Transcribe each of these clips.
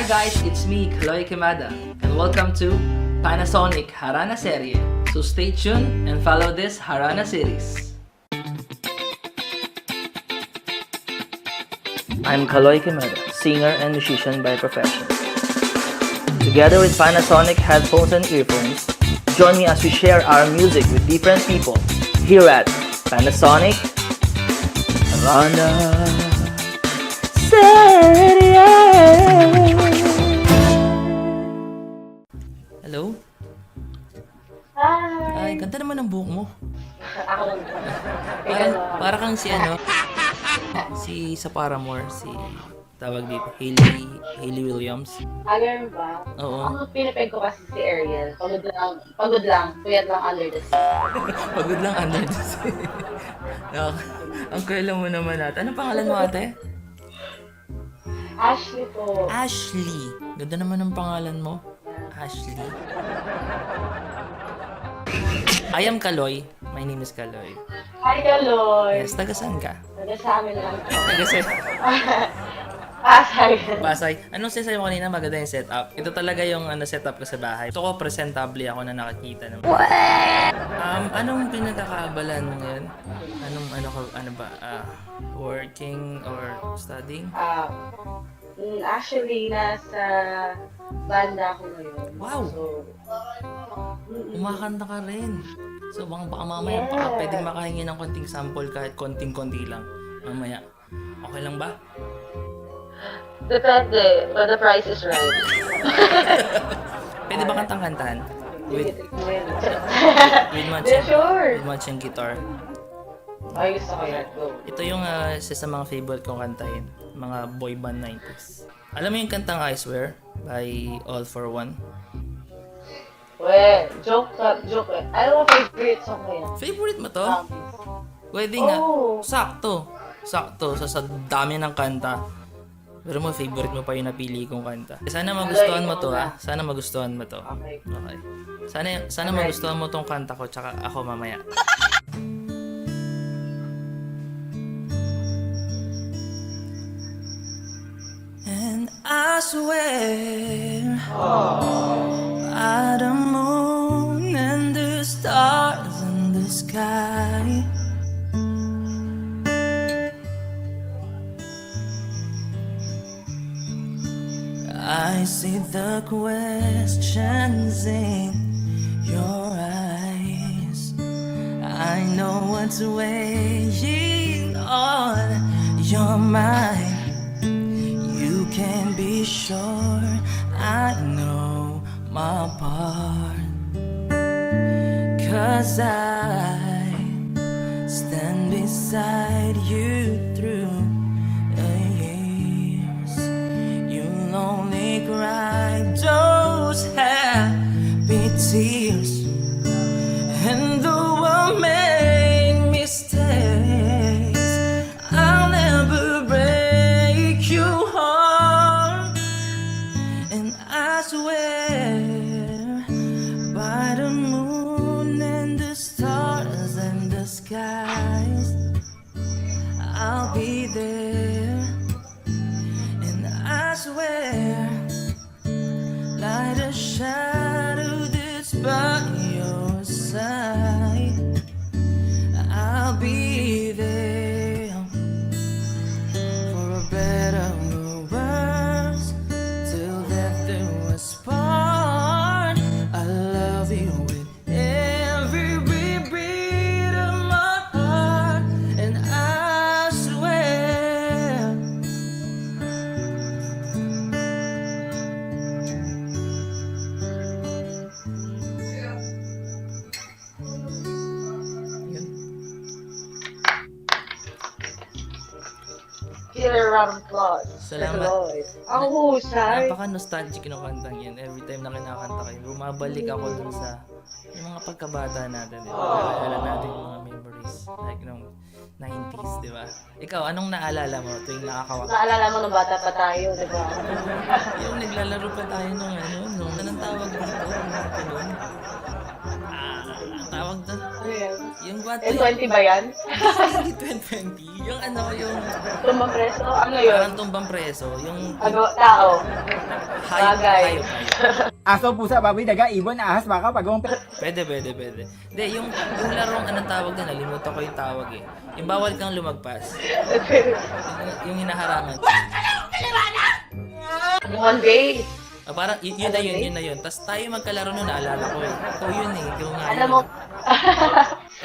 guys, it's me, Kaloy Kimada, and welcome to Panasonic Harana Serie. So stay tuned and follow this Harana series. I'm Kaloy Kimada, singer and musician by profession. Together with Panasonic headphones and earphones, join me as we share our music with different people here at Panasonic Harana Serie. Hello? Hi! Ay, ganda naman ang buhok mo. Ako lang. Para kang si si sa Paramore, si tawag dito, Hayley Williams. Ganun ba? Oo. Ang pinipeg ko kasi si Ariel. Pagod lang, puyat lang under the sea. Pagod lang under the sea. Ang kuwela mo naman ate. Anong pangalan mo ate? Ashley po. Ashley. Ganda naman ang pangalan mo. Ashley. I am Kaloy. My name is Kaloy. Hi, Kaloy! Yes, taga saan ka? Taga sa amin lang po. Taga sa Pasay. Pasay. Anong sinasabi mo kanina? Maganda yung setup. Ito talaga yung setup ko sa bahay. Ito ko presentable ako na nakakita naman. Anong pinagkakaabalan mo ngayon? Ano ba? Working or studying? Actually, nasa banda ako ngayon. Wow! So, Umakanta ka rin. So baka mamaya baka pwedeng makahingi ng konting sample kahit konting-konti lang. Mamaya. Okay lang ba? depende. But the price is right. Pwede ba kantang-kantahan? With Sure! matching guitar. Ay, gusto ko yan. Go. Ito yung isa sa mga favorite kong kantahin. Mga boy band 90s. Alam mo yung kantang I Swear by All For One? Joke. Ano ang favorite song ko yan? Favorite mo to? Pwede nga. Oh. Sakto. Sa dami ng kanta. Pero mo, favorite mo pa yung napili kong kanta. Sana magustuhan mo to ha. Sana magustuhan mo to. Okay. Okay. Sana magustuhan mo tong kanta ko tsaka ako mamaya. And I swear by the moon and the stars in the sky, I see the questions in your eyes. I know what's weighing on your mind. You can be sure I know my part, 'cause I stand beside you through the years. You'll only cry those happy tears, and though I make mistakes, I'll never break your heart. And I swear by the moon and the stars and the skies, I'll be there. And I swear, light a shadow that's by your side, I'll be there. For a better or worse, till death do us part. I love you with every beat of my heart. And I swear, Killer round of applause. Salamat. Ang husay. Napaka-nostalgic ng kantang yan. Every time na kinakanta kayo, bumabalik ako dun sa yung mga pagkabata natin. Diba? Naalala natin yung mga memories. Like nung 90s, di ba? Ikaw, anong naalala mo tuwing nakakawak? Naalala mo nung bata pa tayo, di ba? Yung naglalaro pa tayo nung anong tawag dito? Ang tawag doon? Ano yan? Yung bata Yung 20 ba yan? hindi 2020. Yung ano, yung Tumbang preso? Ano yun? parang tumbang preso. Yung Tao. hayop, Bagay. hayop, hayop. Aso, pusa, baboy, daga, ibon, ahas, baka, pagong, Pwede. Hindi, yung larong anong tawag doon, nalimutan ko yung tawag eh. Yung bawal kang lumagpas. Yung hinaharangan. One day. Parang yun na yun. Tapos tayo magkalaro nun, naalala ko eh. Ikaw yun eh. Ikaw nga Alam yun. mo,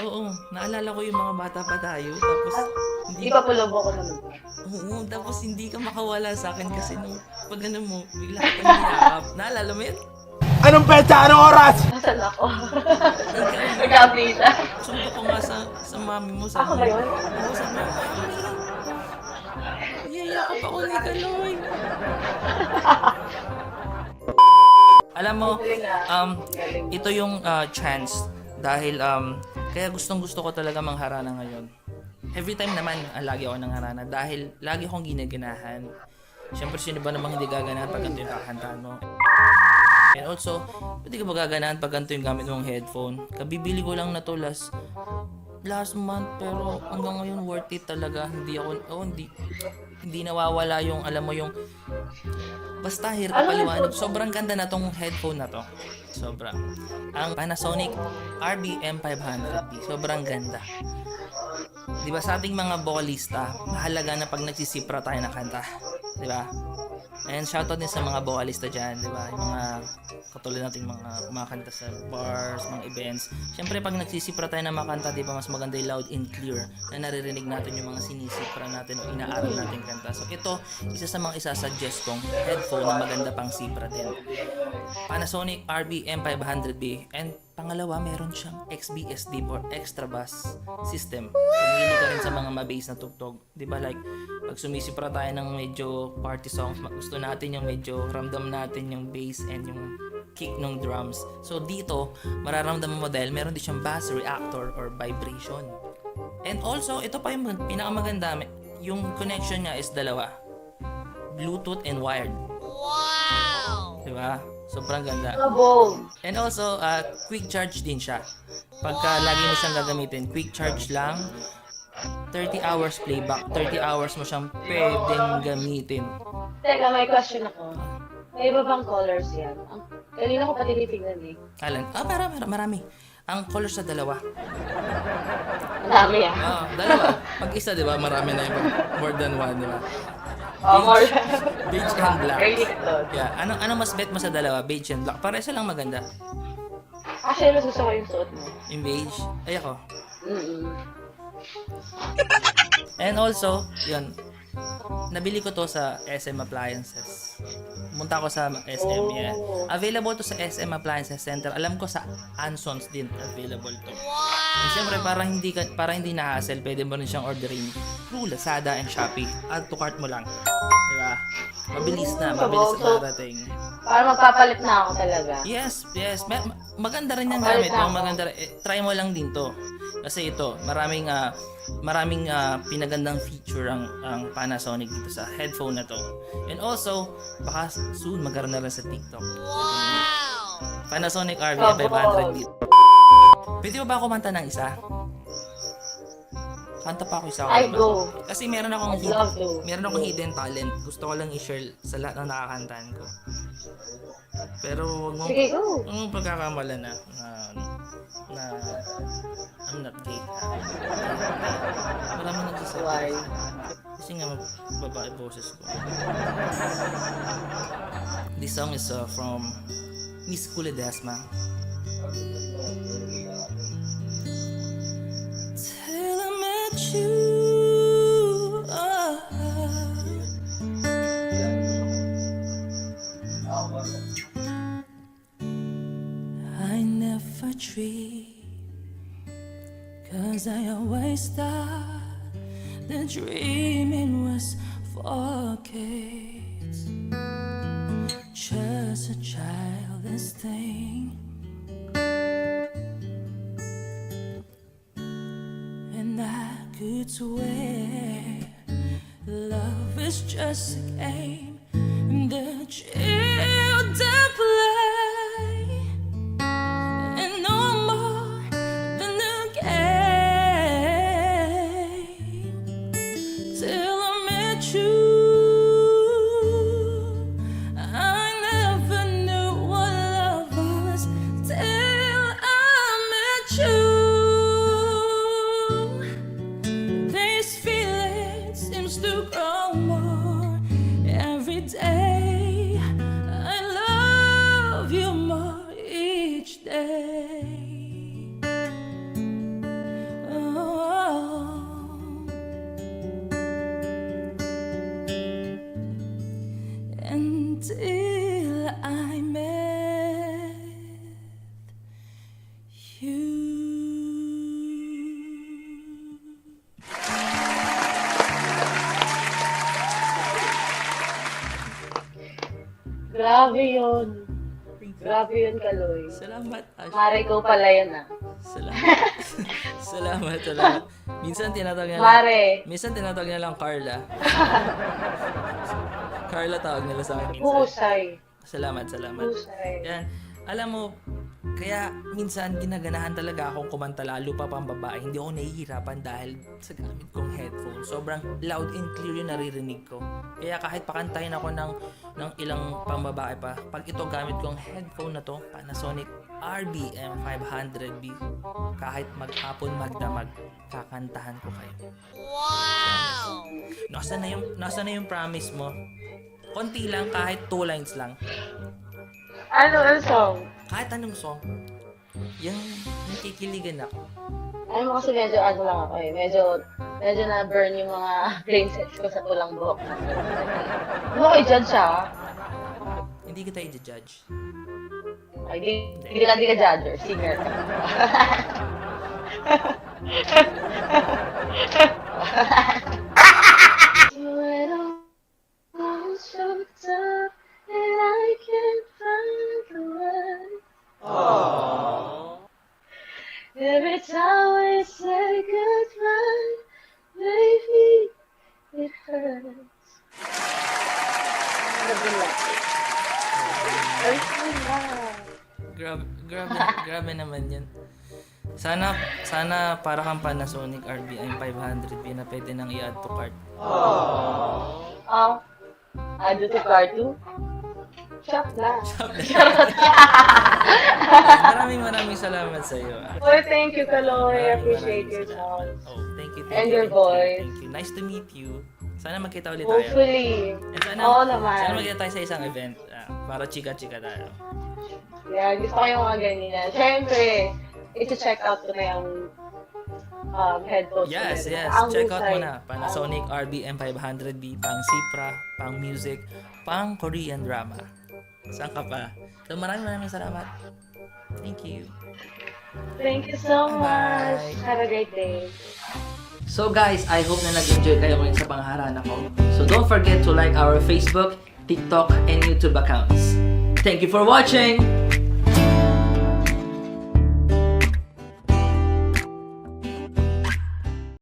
Oo, naalala ko yung mga bata pa tayo. Tapos di pa pulobo ko naman. Oo, tapos hindi ka makawala sa akin kasi nung pag ano mo, bigla ka niyakap. Naalala mo yun? Anong petsa? Anong oras? Nasaan ako? Nag-update na. Sunto ko nga sa mami mo. Sa Ako ba yun? Oo, sa mami. Iyayakap ako ni Kaloy. Alam mo, ito yung chance dahil kaya gustong-gusto ko talaga mangharana ngayon. Every time naman, lagi ako nang harana dahil lagi akong ginaganahan. Siyempre, sino ba namang hindi gaganahan pag ganito yung kakantahan mo? And also, pwede ka ba gaganahan pag ganito yung gamit mong headphone? Kabibili ko lang na to last month pero hanggang ngayon worth it talaga. Hindi nawawala yung alam mo yung basta hirap paliwanag. Sobrang ganda na tong headphone na to. Sobra. Ang Panasonic RBM500B. Sobrang ganda. Di ba sa ating mga vocalista, mahalaga na pag nagsisipra tayo ng kanta. Di ba? And shoutout din sa mga vocalista dyan, di ba? Yung mga katulad nating mga kumakanta sa bars, mga events. Siyempre pag nagsisipra tayo ng mga kanta, di ba mas maganda yung loud and clear na naririnig natin yung mga sinisipra natin o inaaral natin kanta. So ito, isa sa mga isasuggest kong headphone na maganda pang sipra din. Panasonic RBM500B. And pangalawa, meron siyang XBSD or extra bass system. Pumili ka rin sa mga ma-bass na tugtog. Di ba like, pag sumisipra tayo ng medyo party songs, gusto natin yung medyo ramdam natin yung bass and yung kick ng drums. So dito, mararamdaman mo dahil meron din siyang bass reactor or vibration. And also, ito pa yung pinakamaganda, yung connection niya is dalawa. Bluetooth and wired. Wow! Di ba? Sobrang ganda. And also, quick charge din siya. Pagka lagi mo siyang gagamitin, quick charge lang. 30 hours playback. 30 hours mo siyang pwedeng gamitin. Teka, may question ako. May iba bang colors yan? Kanina ko pa tinitignan eh. Alan? Marami. Ang color sa dalawa. Ang dami ah. Dalawa. Pag isa, di ba? Marami na yung more than one, di ba? More. Beige and black. Really good. Yeah. Ano mas bet mo sa dalawa? Beige and black. Para isa lang maganda. Actually, mas gusto ko yung suot mo. Yung beige. Ay ako. Mm-mm. And also, yun. Nabili ko to sa SM Appliances. Pumunta ako sa SM, yan. Available to sa SM Appliances Center. Alam ko sa Ansons din available to. And siyempre, para hindi na-hassle, pwede mo rin siyang orderin through Lazada and Shopee. Add to cart mo lang. Diba? Mabilis na darating. Para magpapalit na ako talaga. Yes. Maganda rin yung gamit mo. Try mo lang din to. Kasi ito, maraming pinagandang feature ang Panasonic dito sa headphone na to. And also, baka soon magkaroon na rin sa TikTok. Wow! Panasonic RBM500B. Pwede mo ba kumanta ng isa? Kanta pa ako isa. I go. Kasi meron akong I'd love to. hidden talent. Gusto ko lang i-share sa lahat ng nakakantahan ko. Pero wag mo Sige, go. pagkakamala na I'm not gay. Marami nagsasabi. Why? Kasi nga babae boses ko. This song is from Miss Kuledesma. Till I met you. I never dreamed, 'cause I always thought the dreaming was for kids, just a childish thing. And I could swear love is just a game that children play, and no more than a game. Grabe yun. Grabe yun, Kaloy. Salamat, Ash. Mare ko pala yun ah. Salamat. salamat. Minsan tinatawag niya lang. Mare. Minsan tinatawag niya lang Carla. Carla tawag nila sa akin minsan. Husay. Salamat. Husay. Yan. Alam mo, kaya minsan ginaganahan talaga akong kumanta lalo pa pang babae. Hindi ako nahihirapan dahil sa gamit kong headphone. Sobrang loud and clear yung naririnig ko. Kaya kahit pakantahin ako ng ilang pang babae pa, pag ito gamit kong headphone na to, Panasonic RBM500B, kahit maghapon magdamag, kakantahan ko kayo. Wow! Nasa na yung promise mo? Konti lang, kahit 2 lines lang. Ano song? Kahit anong song, yung kikiligan ako. Ano mo kasi medyo ano lang ako eh. Medyo na-burn yung mga brain cells ko sa tulang buhok. Ano ko i-judge siya? Hindi kita i-judge. Ay, di ka judger, singer. Every time we say goodbye, baby, it hurts. Grabe naman yun. Sana para kang Panasonic RBM 500B na pwede nang i-add to cart. Add to cart too? Shop na. Maraming salamat sa iyo. Oh, thank you, Kaloy. I appreciate your song. Oh, thank you. And your voice. Thank you. Nice to meet you. Sana magkita ulit tayo. Hopefully. And sana, Oo naman. Sana magkita tayo sa isang event. Para chika-chika tayo. Yeah, gusto ko yung mga ganyan. Siyempre, iti-check out ko na yung headphones. Yes. Ang Check out husay. mo na. Panasonic RBM 500B, pang Cipra, pang music, pang Korean drama. Saan ka pa? So maraming salamat. Thank you. Thank you so Bye. much. Have a great day. So guys, I hope na nag-enjoy kayo ngayon sa pangharana ko. So don't forget to like our Facebook, TikTok, and YouTube accounts. Thank you for watching!